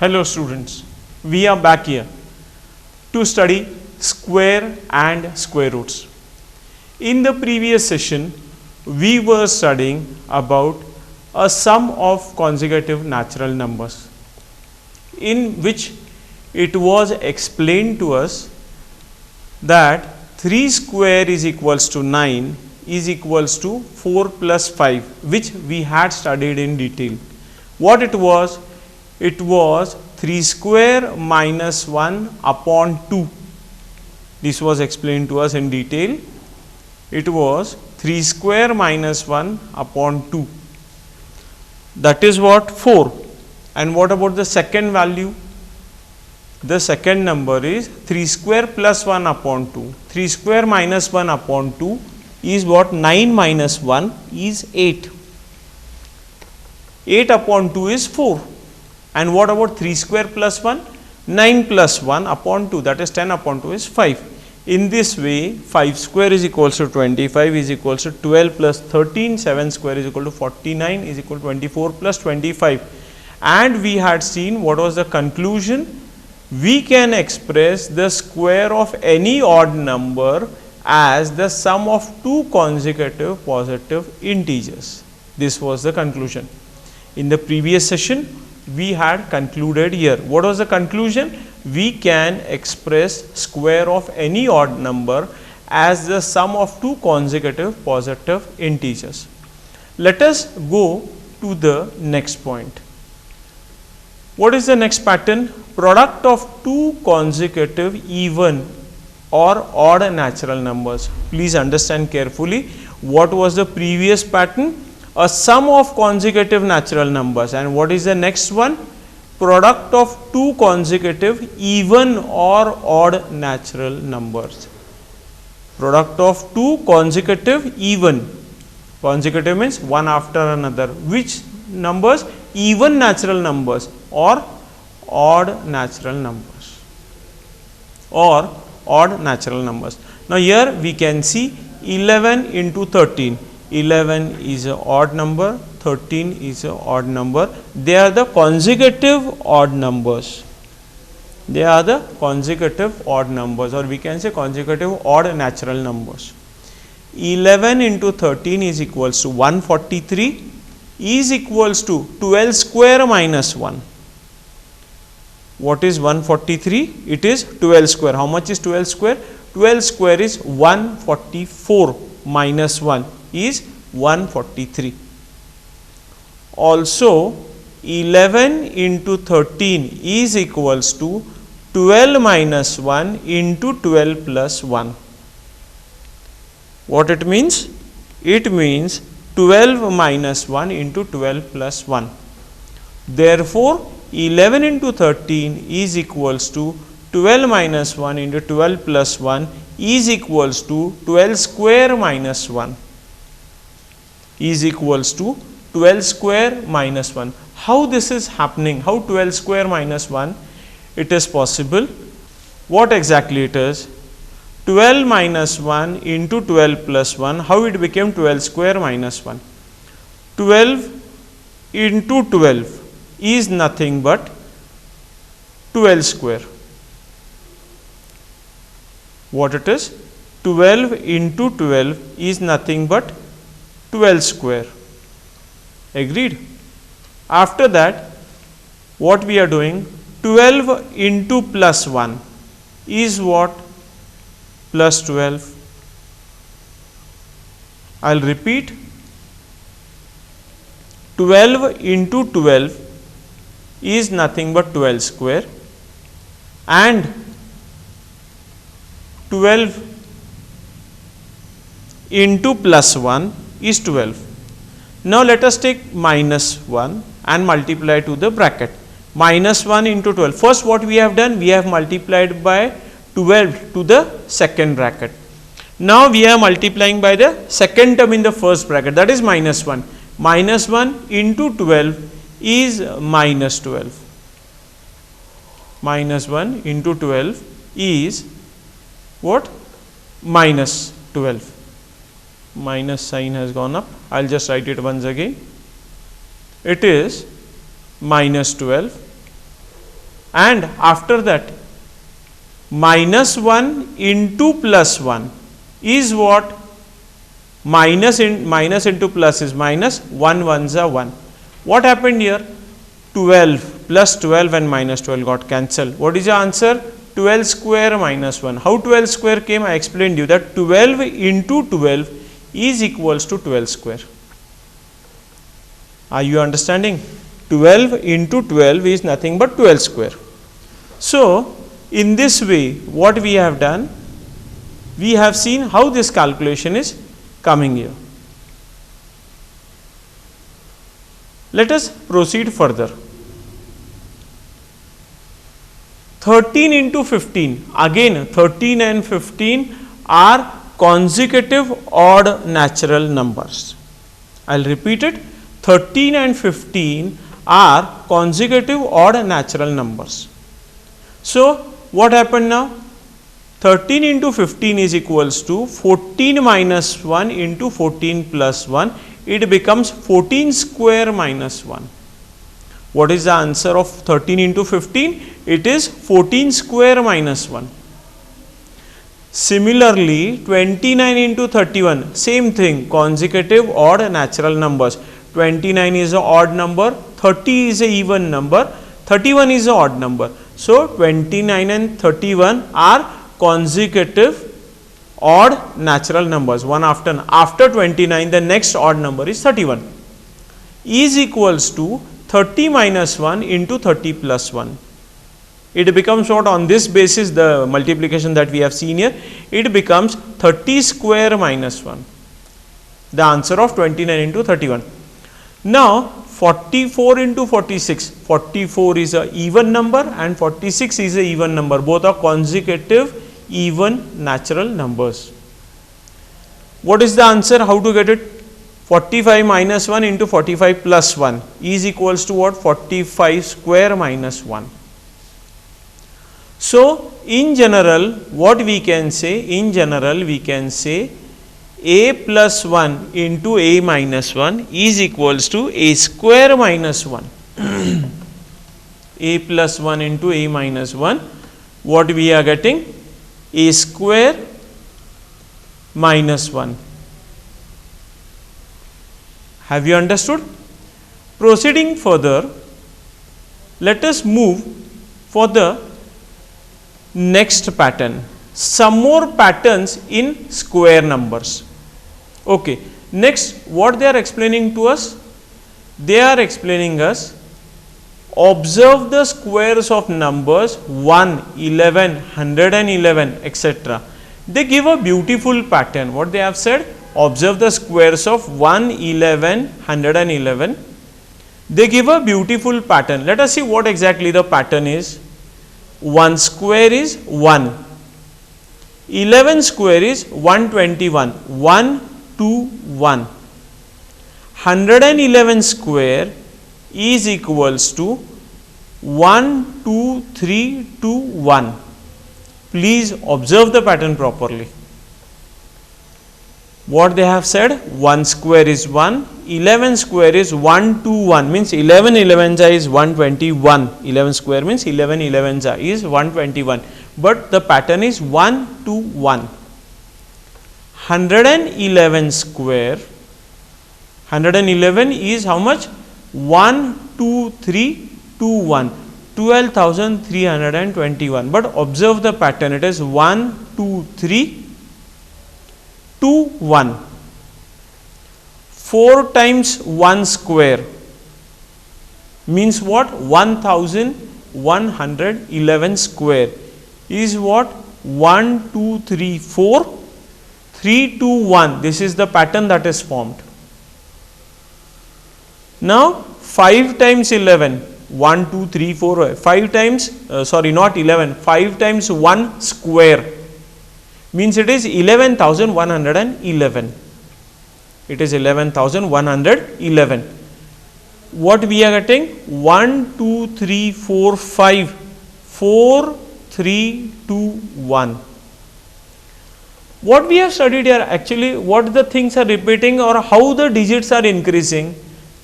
Hello students, we are back here to study square and square roots. In the previous session, we were studying about a sum of consecutive natural numbers, in which it was explained to us that 3 square is equals to 9 is equals to 4 plus 5, which we had studied in detail. What it was? It was 3 square minus 1 upon 2. This was explained to us in detail. It was 3 square minus 1 upon 2. That is what? 4. And what about the second value? The second number is 3 square plus 1 upon 2. 3 square minus 1 upon 2 is what? 9 minus 1 is 8. 8 upon 2 is 4. And what about 3 square plus 1? 9 plus 1 upon 2, that is 10 upon 2 is 5. In this way, 5 square is equals to 25 is equals to 12 plus 13, 7 square is equal to 49 is equal to 24 plus 25. And we had seen what was the conclusion? We can express the square of any odd number as the sum of two consecutive positive integers. This was the conclusion. In the previous session, we had concluded here. What was the conclusion? We can express square of any odd number as the sum of two consecutive positive integers. Let us go to the next point. What is the next pattern? Product of two consecutive even or odd natural numbers. Please understand carefully. What was the previous pattern? A sum of consecutive natural numbers. And what is the next one? Product of two consecutive even or odd natural numbers. Product of two consecutive even. Consecutive means one after another. Which numbers? Even natural numbers or odd natural numbers. Or odd natural numbers. Now here we can see 11 into 13. 11 is an odd number, 13 is an odd number. They are the consecutive odd numbers. They are the consecutive odd numbers, or we can say consecutive odd natural numbers. 11 into 13 is equals to 143 is equals to 12 square minus 1. What is 143? It is 12 square. How much is 12 square? 12 square is 144 minus 1 is 143. Also 11 into 13 is equals to 12 minus 1 into 12 plus 1. What it means? It means 12 minus 1 into 12 plus 1. Therefore, 11 into 13 is equals to 12 minus 1 into 12 plus 1 is equals to 12 square minus 1 is equals to 12 square minus 1. How this is happening? How 12 square minus 1? It is possible. What exactly it is? 12 minus 1 into 12 plus 1. How it became 12 square minus 1? 12 into 12 is nothing but 12 square. What it is? 12 into 12 is nothing but 12 square. Agreed? After that, what we are doing? 12 into plus 1 is what? Plus 12. I will repeat. 12 into 12 is nothing but 12 square, and 12 into plus 1 is 12. Now let us take minus 1 and multiply to the bracket. Minus 1 into 12. First what we have done? We have multiplied by 12 to the second bracket. Now we are multiplying by the second term in the first bracket, that is minus 1. Minus 1 into 12 is minus 12. Minus 1 into 12 is what? Minus 12. Minus sign has gone up. I will just write it once again. It is minus 12 and after that minus 1 into plus 1 is what? Minus into plus is minus, 1 ones are 1. What happened here? 12 plus 12 and minus 12 got cancelled. What is the answer? 12 square minus 1. How 12 square came? I explained you that 12 into 12 is equals to 12 square. Are you understanding? 12 into 12 is nothing but 12 square. So, in this way, what we have done, we have seen how this calculation is coming here. Let us proceed further. 13 into 15, again 13 and 15 are consecutive odd natural numbers. I will repeat it, 13 and 15 are consecutive odd natural numbers. So, what happened now? 13 into 15 is equals to 14 minus 1 into 14 plus 1. It becomes 14 square minus 1. What is the answer of 13 into 15? It is 14 square minus 1. Similarly, 29 into 31, same thing, consecutive odd natural numbers. 29 is an odd number, 30 is an even number, 31 is an odd number. So, 29 and 31 are consecutive odd natural numbers, one after. After 29, the next odd number is 31. Is equals to 30 minus 1 into 30 plus 1. It becomes what? On this basis, the multiplication that we have seen here, it becomes 30 square minus 1. The answer of 29 into 31. Now, 44 into 46. 44 is an even number and 46 is an even number. Both are consecutive even natural numbers. What is the answer? How to get it? 45 minus 1 into 45 plus 1 is equals to what? 45 square minus 1. So, in general, what we can say? In general, we can say a plus 1 into a minus 1 is equals to a square minus 1. A plus 1 into a minus 1. What we are getting? A square minus 1. Have you understood? Proceeding further, let us move for the next pattern. Some more patterns in square numbers. Okay. Next, what they are explaining to us? They are explaining us, observe the squares of numbers 1, 11, 111, etc. They give a beautiful pattern. What they have said? Observe the squares of 1, 11, 111. They give a beautiful pattern. Let us see what exactly the pattern is. 1 square is 1. 11 square is 121. 1, 2, 1. 111 square is equals to 1, 2, 3, 2, 1. Please observe the pattern properly. What they have said? 1 square is 1, 11 square is 1, 2, 1, means 11 11 is 121. 11 square means 11 11 is 121. But the pattern is 1, 2, 1. 111 square, 111 is how much? 1, 2, 3, 2, 1. 12,321. But observe the pattern. It is 1, 2, 3, 2, 1. 4 times 1 square means what? 1111 square is what? 1, 2, 3, 4, 3, 2, 1. This is the pattern that is formed. Now, 5 times 11, 1, 2, 3, 4, 5 times, sorry, not 11, 5 times 1 square means it is 11,111. It is 11,111. What we are getting? 1, 2, 3, 4, 5, 4, 3, 2, 1. What we have studied here, actually what the things are repeating or how the digits are increasing.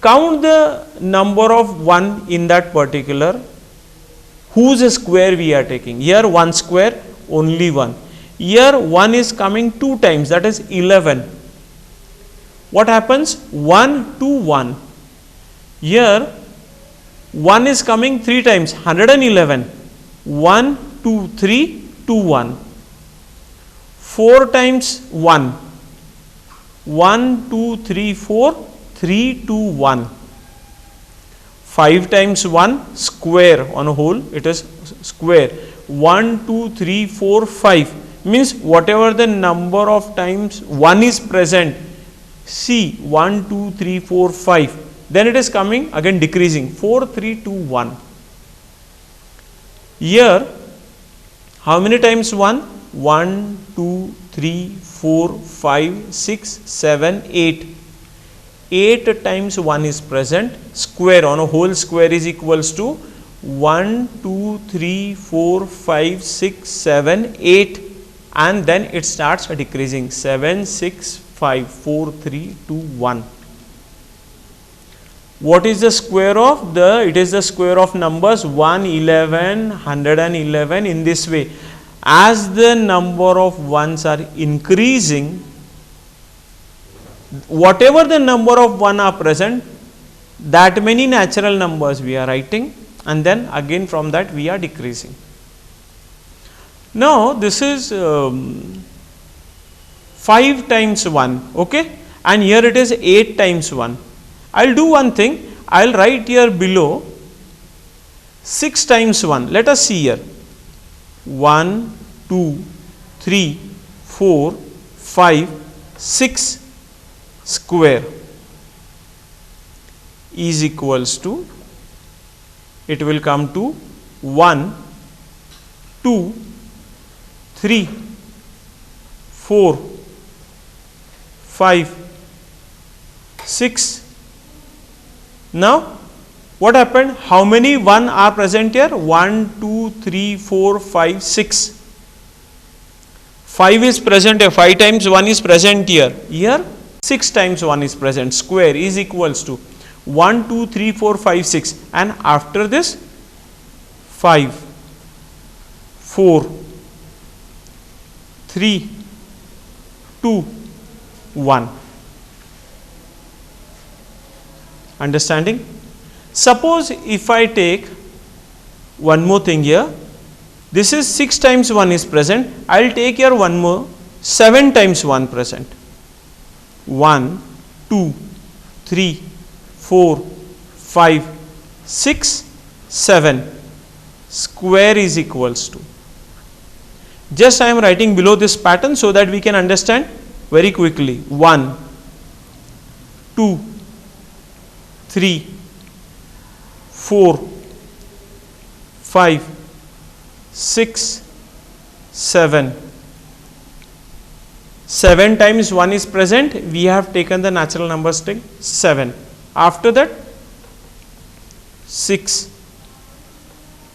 Count the number of 1 in that particular whose square we are taking. Here 1 square, only 1. Here 1 is coming 2 times, that is 11. What happens? 1 to 1. Here 1 is coming 3 times, 111. 1, 2, 3, 2, 1. 4 times 1. 1, 2, 3, 4, 3, 2, 1. 5 times 1, square on a whole, it is square. 1, 2, 3, 4, 5. Means whatever the number of times 1 is present, see 1, 2, 3, 4, 5. Then it is coming again decreasing, 4, 3, 2, 1. Here, how many times 1? 1, 2, 3, 4, 5, 6, 7, 8. 8 times 1 is present, square on a whole square is equals to 1, 2, 3, 4, 5, 6, 7, 8, and then it starts decreasing, 7, 6, 5, 4, 3, 2, 1. What is the square of it is the square of numbers 111, 111 in this way. As the number of ones are increasing, whatever the number of 1 are present, that many natural numbers we are writing, and then again from that we are decreasing. Now this is 5 times 1, okay, and here it is 8 times 1. I will do one thing, I will write here below 6 times 1. Let us see here, 1, 2, 3, 4, 5, 6 square is equals to, it will come to 1, 2, 3, 4, 5, 6. Now what happened? How many 1 are present here? 1, 2, 3, 4, 5, 6. 5 is present here, 5 times 1 is present here. Here 6 times 1 is present, square is equals to 1, 2, 3, 4, 5, 6, and after this 5, 4, 3, 2, 1. Understanding? Suppose if I take one more thing here, this is 6 times 1 is present, I will take here one more, 7 times 1 present. 1, 2, 3, 4, 5, 6, 7. Square is equals to. Just I am writing below this pattern so that we can understand very quickly. 1, 2, 3, 4, 5, 6, 7. 7 times 1 is present, we have taken the natural number string 7. After that 6,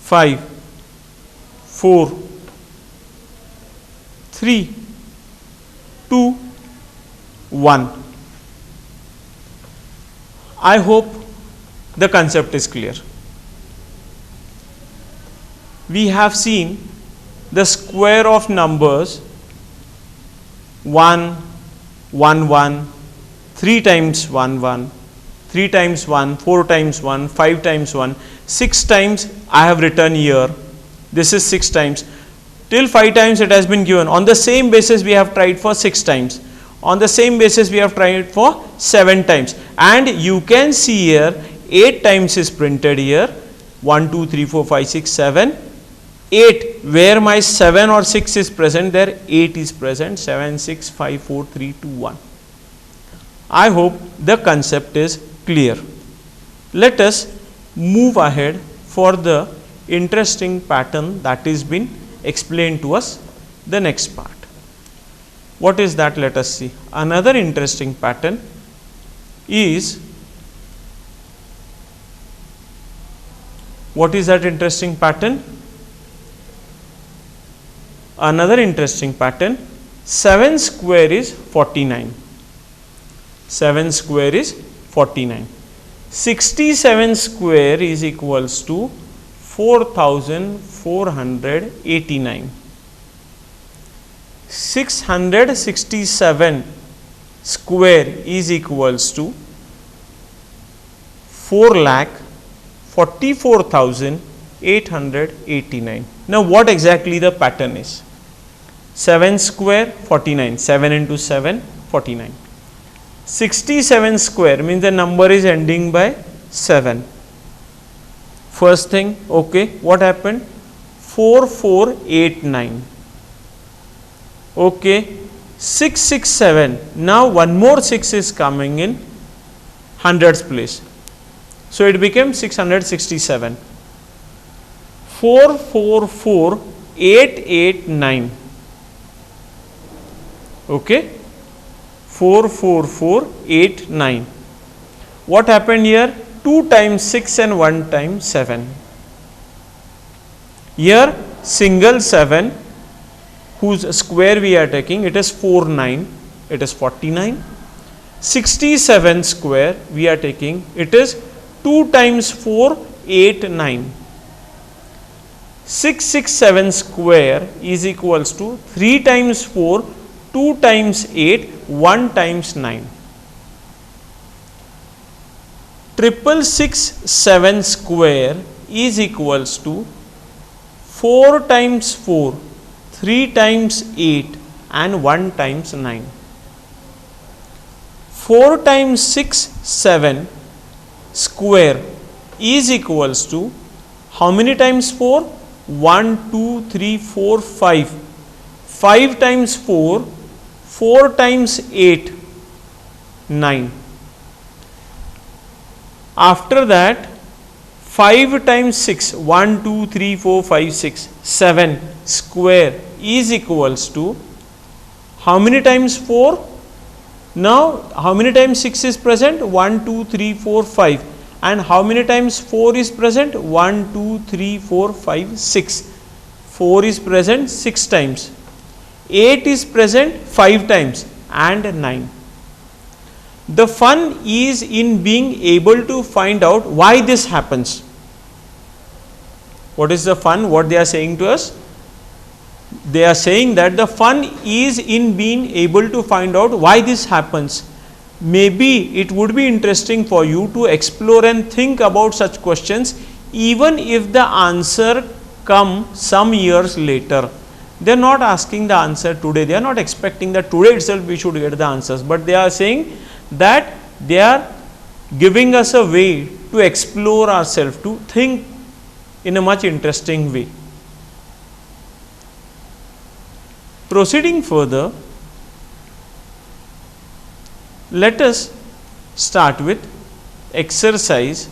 5, 4, 3, 2, 1. I hope the concept is clear. We have seen the square of numbers 1, 1, 1, 3 times 1, 1, 3 times 1, 4 times 1, 5 times 1, 6 times I have written here. This is 6 times. Till 5 times it has been given. On the same basis we have tried for 6 times. On the same basis we have tried for 7 times. And you can see here 8 times is printed here. 1, 2, 3, 4, 5, 6, 7. 8, where my 7 or 6 is present, there 8 is present, 7, 6, 5, 4, 3, 2, 1. I hope the concept is clear. Let us move ahead for the interesting pattern that is been explained to us, the next part. What is that? Let us see. Another interesting pattern is, what is that interesting pattern? Another interesting pattern, 7 square is 49. 7 square is 49. 67 square is equals to 4,489. 667 square is equals to 4,44,889. Now what exactly the pattern is? 7 square 49, 7 into 7 49. 67 square means the number is ending by 7. First thing, okay, what happened? 4489. Okay, 667. Now one more 6 is coming in hundreds place. So it became 667. 444,889. Okay, 44489. What happened here? 2 times 6 and 1 times 7. Here single 7 whose square we are taking, it is 49, it is 49. 67 square we are taking, it is 2 times 4, 8, 9. 667 square is equals to 3 times 4, 2 times 8, 1 times 9. 667 square is equals to 4 times 4, 3 times 8 and 1 times 9. 4 times 6, 7 square is equals to how many times 4? 1, 2, 3, 4, 5. 5 times 4, 4 times 8, 9. After that 5 times 6, 1, 2, 3, 4, 5, 6, 7 square is equals to how many times 4? Now how many times 6 is present? 1, 2, 3, 4, 5. And how many times 4 is present? 1, 2, 3, 4, 5, 6. 4 is present 6 times. 8 is present 5 times and 9. The fun is in being able to find out why this happens. What is the fun? What they are saying to us? They are saying that the fun is in being able to find out why this happens. Maybe it would be interesting for you to explore and think about such questions even if the answer come some years later. They are not asking the answer today. They are not expecting that today itself we should get the answers. But they are saying that they are giving us a way to explore ourselves, to think in a much interesting way. Proceeding further, let us start with exercise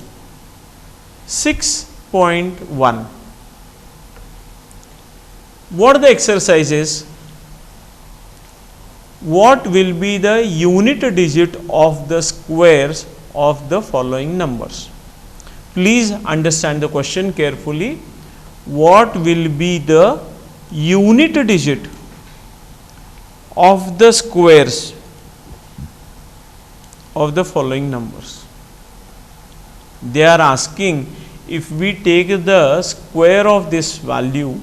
6.1. What the exercise is? What will be the unit digit of the squares of the following numbers? Please understand the question carefully. What will be the unit digit of the squares of the following numbers? They are asking, if we take the square of this value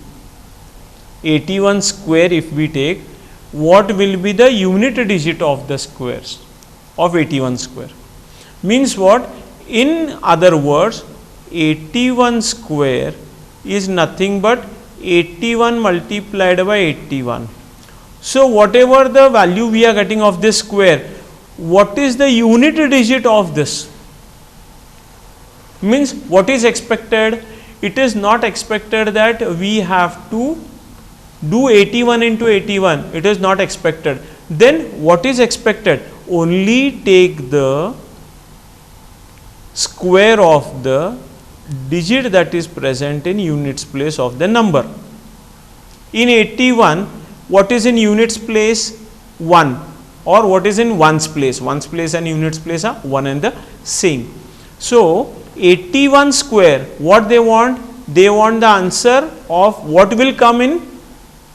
81 square, if we take, what will be the unit digit of the squares of 81 square? Means what? In other words, 81 square is nothing but 81 multiplied by 81. So whatever the value we are getting of this square, what is the unit digit of this? Means what is expected? It is not expected that we have to do 81 into 81. It is not expected. Then what is expected? Only take the square of the digit that is present in units place of the number. In 81, what is in units place? 1. Or what is in ones place? Ones place and units place are one and the same. So 81 square, what they want? They want the answer of what will come in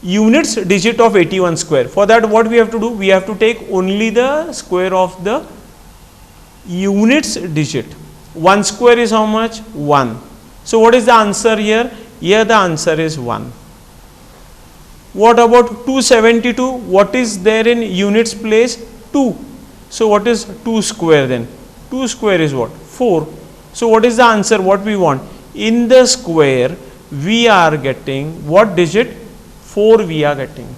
units digit of 81 square. For that, what we have to do? We have to take only the square of the units digit. 1 square is how much? 1. So what is the answer here? Here the answer is 1. What about 272? What is there in units place? 2. So what is 2 square then? 2 square is what? 4. So what is the answer? What we want? In the square we are getting what digit? 4 we are getting.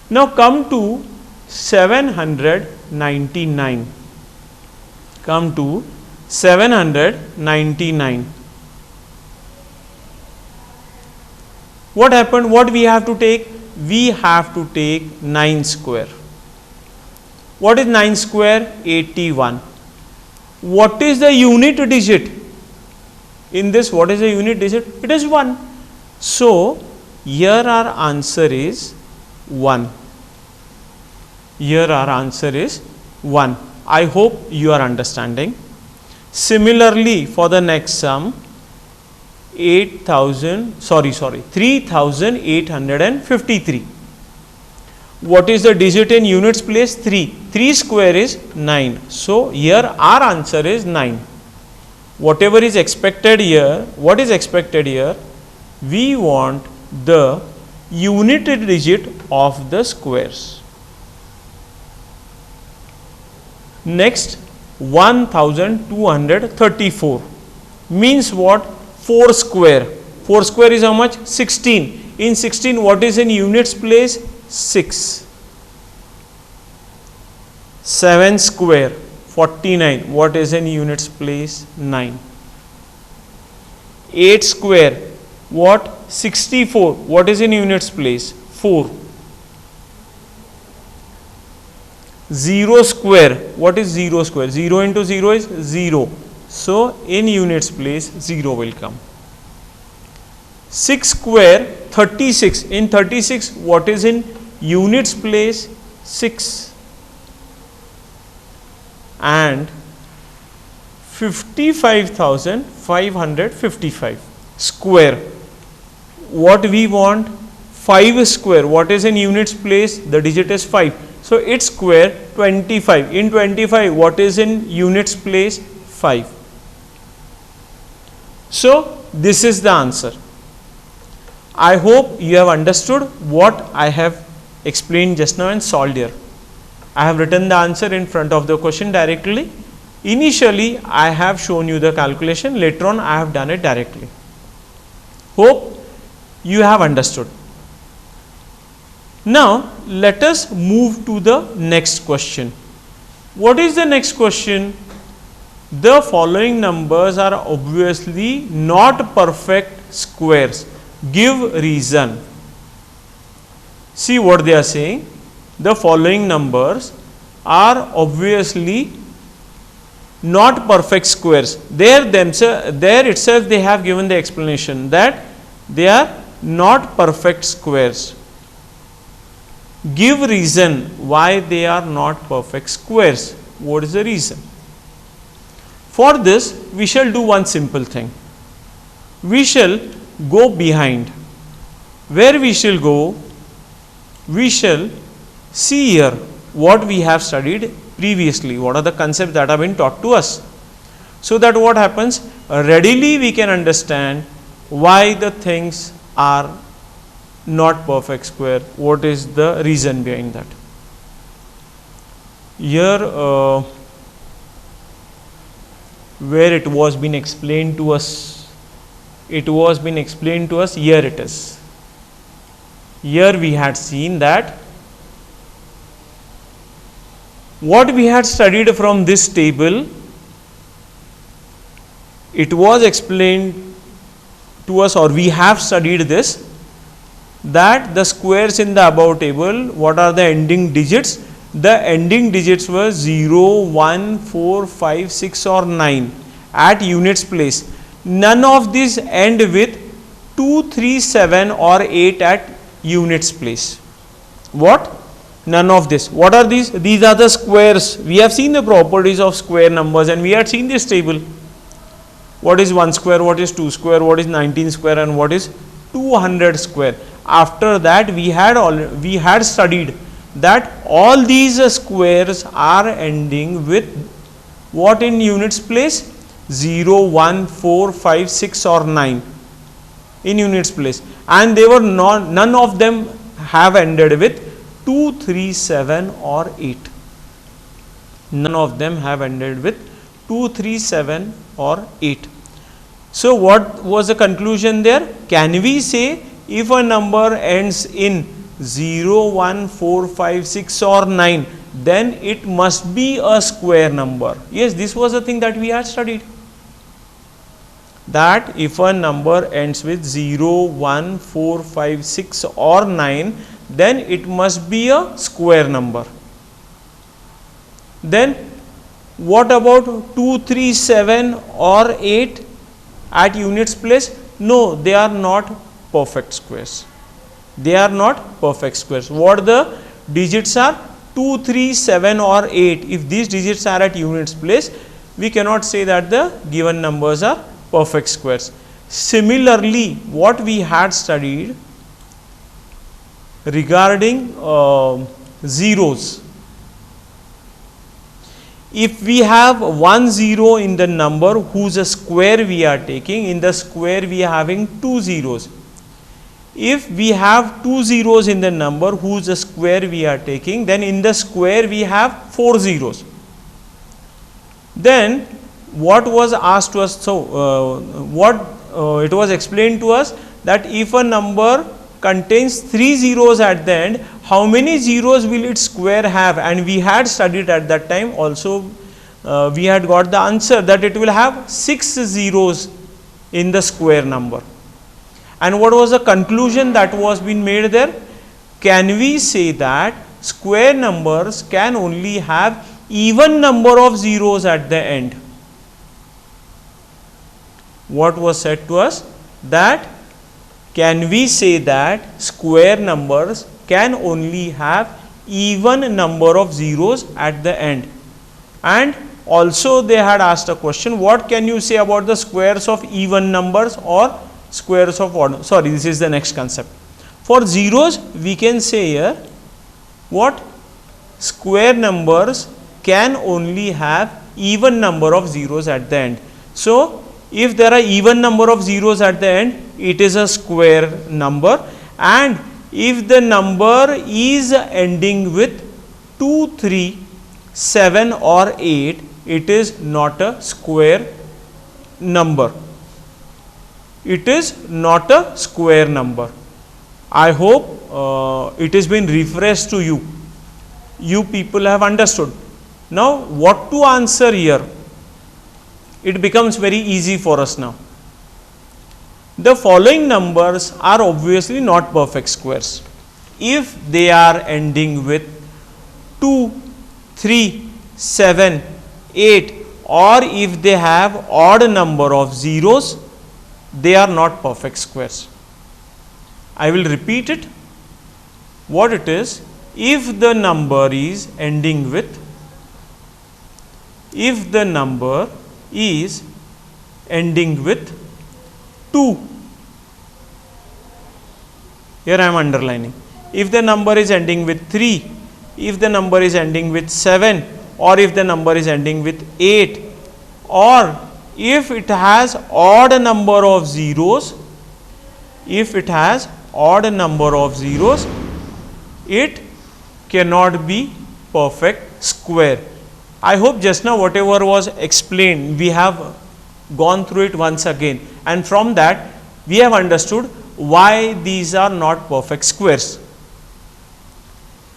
Now come to 799. Come to 799. What happened? What we have to take? We have to take 9 square. What is 9 square? 81. What is the unit digit? In this, what is the unit digit? It is 1. So, here our answer is 1. Here our answer is 1. I hope you are understanding. Similarly, for the next sum, 3853. What is the digit in units place? 3. 3 square is 9. So here our answer is 9. Whatever is expected here, what is expected here? We want the unit digit of the squares. Next, 1234 means what? 4 square. 4 square is how much? 16. In 16, what is in units place? 6. 7 square, 49. What is in units place? 9. 8 square, what? 64. What is in units place? 4. 0 square, what is 0 square? 0 into 0 is 0. So, in units place 0 will come. 6 square, 36. In 36, what is in units place? 6. And 55,555 square. What we want? 5 square. What is in units place? The digit is 5. So, its square 25. In 25, what is in units place? 5. So, this is the answer. I hope you have understood what I have explained just now and solved here. I have written the answer in front of the question directly. Initially, I have shown you the calculation. Later on, I have done it directly. Hope you have understood. Now, let us move to the next question. What is the next question? The following numbers are obviously not perfect squares. Give reason. See what they are saying. The following numbers are obviously not perfect squares. There itself they have given the explanation that they are not perfect squares. Give reason why they are not perfect squares. What is the reason? For this, we shall do one simple thing. We shall go behind. Where we shall go? We shall see here what we have studied previously. What are the concepts that have been taught to us? So that what happens? Readily we can understand why the things are not perfect square. What is the reason behind that? Here where it was been explained to us, here it is. Here we had seen that what we had studied from this table, it was explained to us, or we have studied this, that the squares in the above table, what are the ending digits? The ending digits were 0, 1, 4, 5, 6 or 9 at units place. None of these end with 2, 3, 7 or 8 at units place. What? None of this. What are these? These are the squares. We have seen the properties of square numbers and we had seen this table. What is 1 square, what is 2 square, what is 19 square and what is 200 square. After that we had studied that all these squares are ending with what in units place? 0, 1, 4, 5, 6 or 9 in units place, and they were none of them have ended with 2, 3, 7 or 8. None of them have ended with 2, 3, 7 or 8. So what was the conclusion there? Can we say if a number ends in 0, 1, 4, 5, 6 or 9, then it must be a square number? Yes, this was the thing that we had studied. That if a number ends with 0, 1, 4, 5, 6 or 9, then it must be a square number. Then what about 2, 3, 7 or 8 at units place? No, they are not perfect squares. They are not perfect squares. What the digits are? 2, 3, 7 or 8. If these digits are at units place, we cannot say that the given numbers are perfect squares. Similarly, what we had studied regarding zeros, if we have 1 0 in the number whose a square we are taking, in the square we are having 2 zeros. If we have 2 zeros in the number whose a square we are taking, then in the square we have 4 zeros. Then what was asked to us? So it was explained to us that if a number contains 3 zeros at the end, how many zeros will its square have? And we had studied at that time also, we had got the answer that it will have 6 zeros in the square number. And what was the conclusion that was being made there? Can we say that square numbers can only have even number of zeros at the end? What was said to us? That can we say that square numbers can only have even number of zeros at the end? And also they had asked a question, what can you say about the squares of even numbers or squares of odd? Sorry, this is the next concept. For zeros, we can say here what? Square numbers can only have even number of zeros at the end. So if there are even number of zeros at the end, it is a square number, and if the number is ending with 2, 3, 7 or 8, it is not a square number. It is not a square number. I hope it has been refreshed to you. You people have understood. Now what to answer here? It becomes very easy for us now. The following numbers are obviously not perfect squares. If they are ending with 2, 3, 7, 8, or if they have odd number of zeros, they are not perfect squares. I will repeat it. What it is? If the number is ending with, if the number is ending with 2, here I am underlining. If the number is ending with 3, if the number is ending with 7, or if the number is ending with 8, or if it has odd number of zeros, if it has odd number of zeros, it cannot be perfect square. I hope just now whatever was explained, we have gone through it once again, and from that we have understood why these are not perfect squares.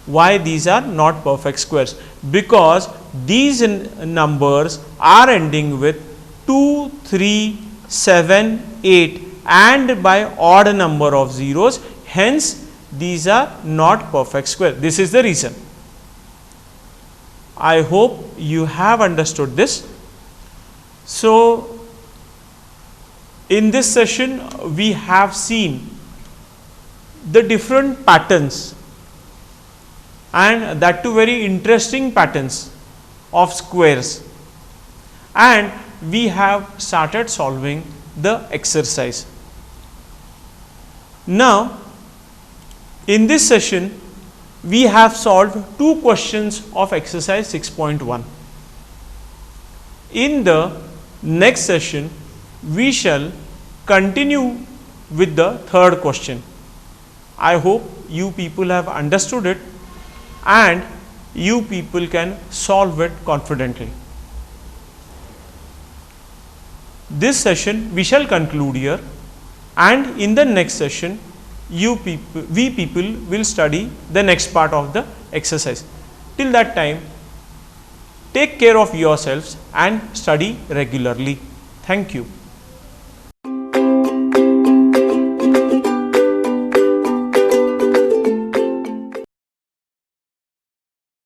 Why these are not perfect squares? Because these numbers are ending with 2, 3, 7, 8 and by odd number of zeros, hence these are not perfect square. This is the reason. I hope you have understood this. So in this session we have seen the different patterns, and that too very interesting patterns of squares, and we have started solving the exercise. Now in this session we have solved 2 questions of exercise 6.1. In the next session we shall continue with the third question. I hope you people have understood it and you people can solve it confidently. This session we shall conclude here, and in the next session we people will study the next part of the exercise. Till that time, take care of yourselves and study regularly. Thank you.